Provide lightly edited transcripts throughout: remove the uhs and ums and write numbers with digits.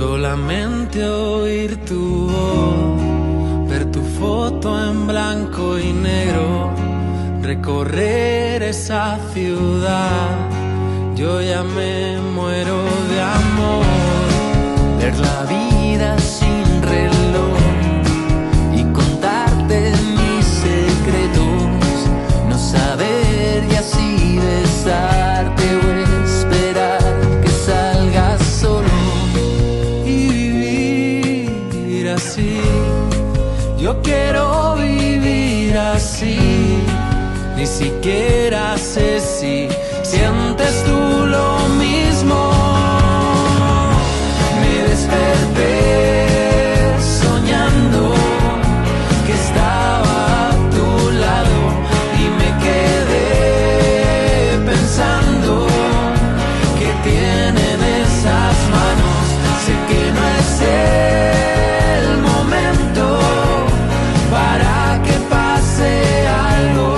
Solamente oír tu voz, ver tu foto en blanco y negro, recorrer esa ciudad, yo ya me muero de amor. Ver la vida sin reloj y contarte mis secretos, no saber y así besarte o esperar que salgas solo y vivir así. Yo quiero vivir así, ni siquiera sé si sientes tú lo mismo. Me desperté soñando que estaba a tu lado y me quedé pensando que tienen esas manos. Sé que no es el momento para que pase algo.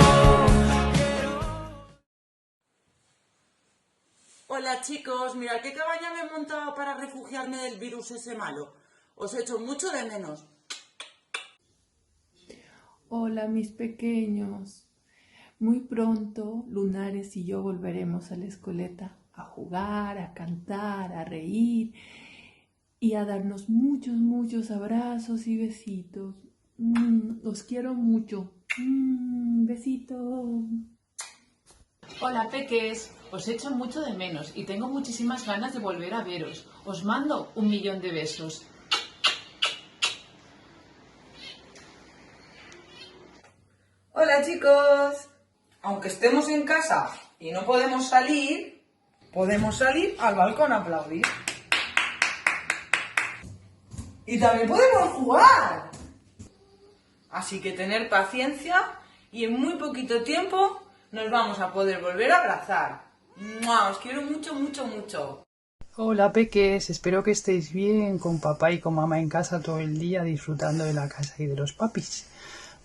Hola chicos, mirad qué cabaña me he montado para refugiarme del virus ese malo. Os echo mucho de menos. Hola mis pequeños. Muy pronto Lunares y yo volveremos a la escoleta a jugar, a cantar, a reír y a darnos muchos abrazos y besitos. Os quiero mucho. Besito. Hola peques, os echo mucho de menos y tengo muchísimas ganas de volver a veros. Os mando 1.000.000 de besos. Hola chicos, aunque estemos en casa y no podemos salir al balcón a aplaudir. Y también podemos jugar. Así que tener paciencia y en muy poquito tiempo nos vamos a poder volver a abrazar. ¡Mua! Os quiero mucho. Hola peques, espero que estéis bien con papá y con mamá en casa todo el día disfrutando de la casa y de los papis.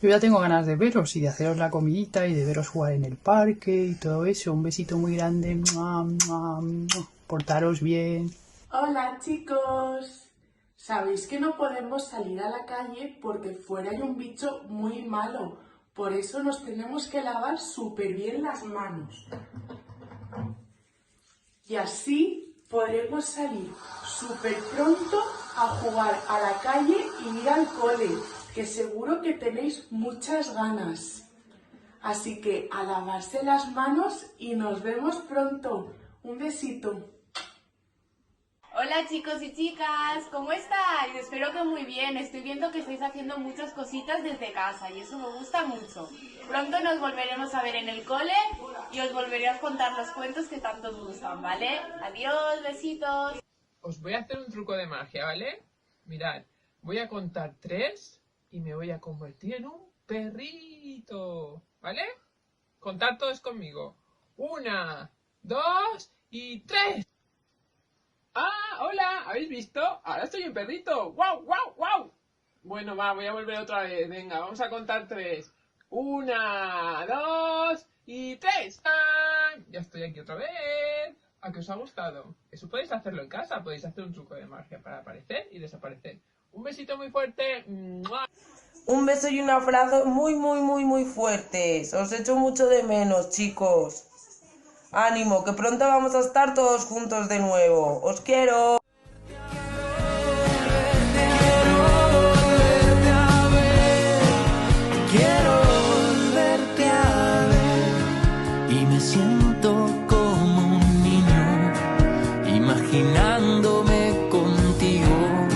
Yo ya tengo ganas de veros y de haceros la comidita y de veros jugar en el parque y todo eso. Un besito muy grande. ¡Mua, mua, mua! Portaros bien. Hola chicos, sabéis que no podemos salir a la calle porque fuera hay un bicho muy malo. Por eso nos tenemos que lavar súper bien las manos. Y así podremos salir súper pronto a jugar a la calle y ir al cole, que seguro que tenéis muchas ganas. Así que a lavarse las manos y nos vemos pronto. Un besito. Hola chicos y chicas, ¿cómo estáis? Espero que muy bien. Estoy viendo que estáis haciendo muchas cositas desde casa y eso me gusta mucho. Pronto nos volveremos a ver en el cole y os volveré a contar los cuentos que tanto os gustan, ¿vale? Adiós, besitos. Os voy a hacer un truco de magia, ¿vale? Mirad, voy a contar 3 y me voy a convertir en un perrito, ¿vale? Contad todos conmigo. 1, 2 y 3. ¡Ah! ¡Hola! ¿Habéis visto? Ahora estoy un perrito. ¡Guau, guau, guau! Bueno, va, voy a volver otra vez. Venga, vamos a contar 3. 1, 2 y 3. ¡Ah! Ya estoy aquí otra vez. ¿A qué os ha gustado? Eso podéis hacerlo en casa. Podéis hacer un truco de magia para aparecer y desaparecer. Un besito muy fuerte. ¡Mua! Un beso y un abrazo muy fuertes. Os echo mucho de menos, chicos. Ánimo, que pronto vamos a estar todos juntos de nuevo. ¡Os quiero! Quiero volverte a ver y me siento como un niño imaginándome contigo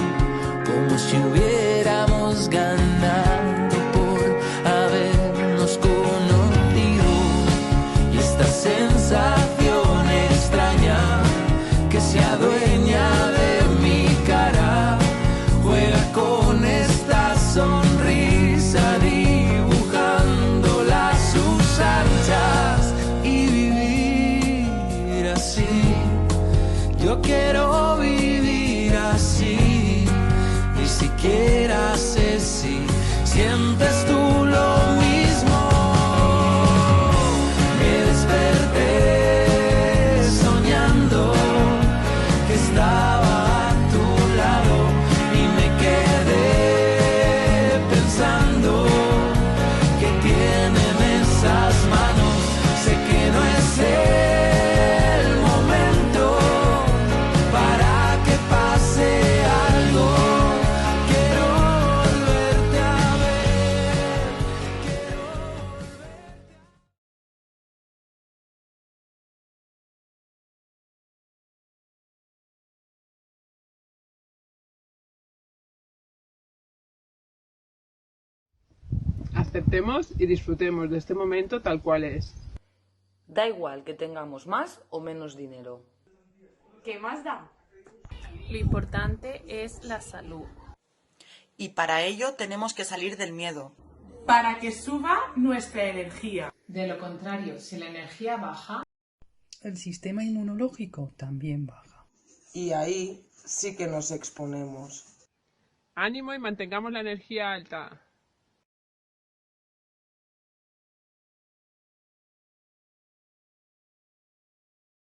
como si hubiéramos ganado por habernos conocido y esta sensación extraña que se adueña de mi cara juega con esta sonrisa dibujándola a sus anchas y vivir así. Yo quiero vivir así, ni siquiera sé si sientes tú lo mismo. Me desperté soñando que estaba a tu lado Aceptemos y disfrutemos de este momento tal cual es. Da igual que tengamos más o menos dinero. ¿Qué más da? Lo importante es la salud. Y para ello tenemos que salir del miedo. Para que suba nuestra energía. De lo contrario, si la energía baja, El sistema inmunológico también baja. Y ahí sí que nos exponemos. Ánimo y mantengamos la energía alta.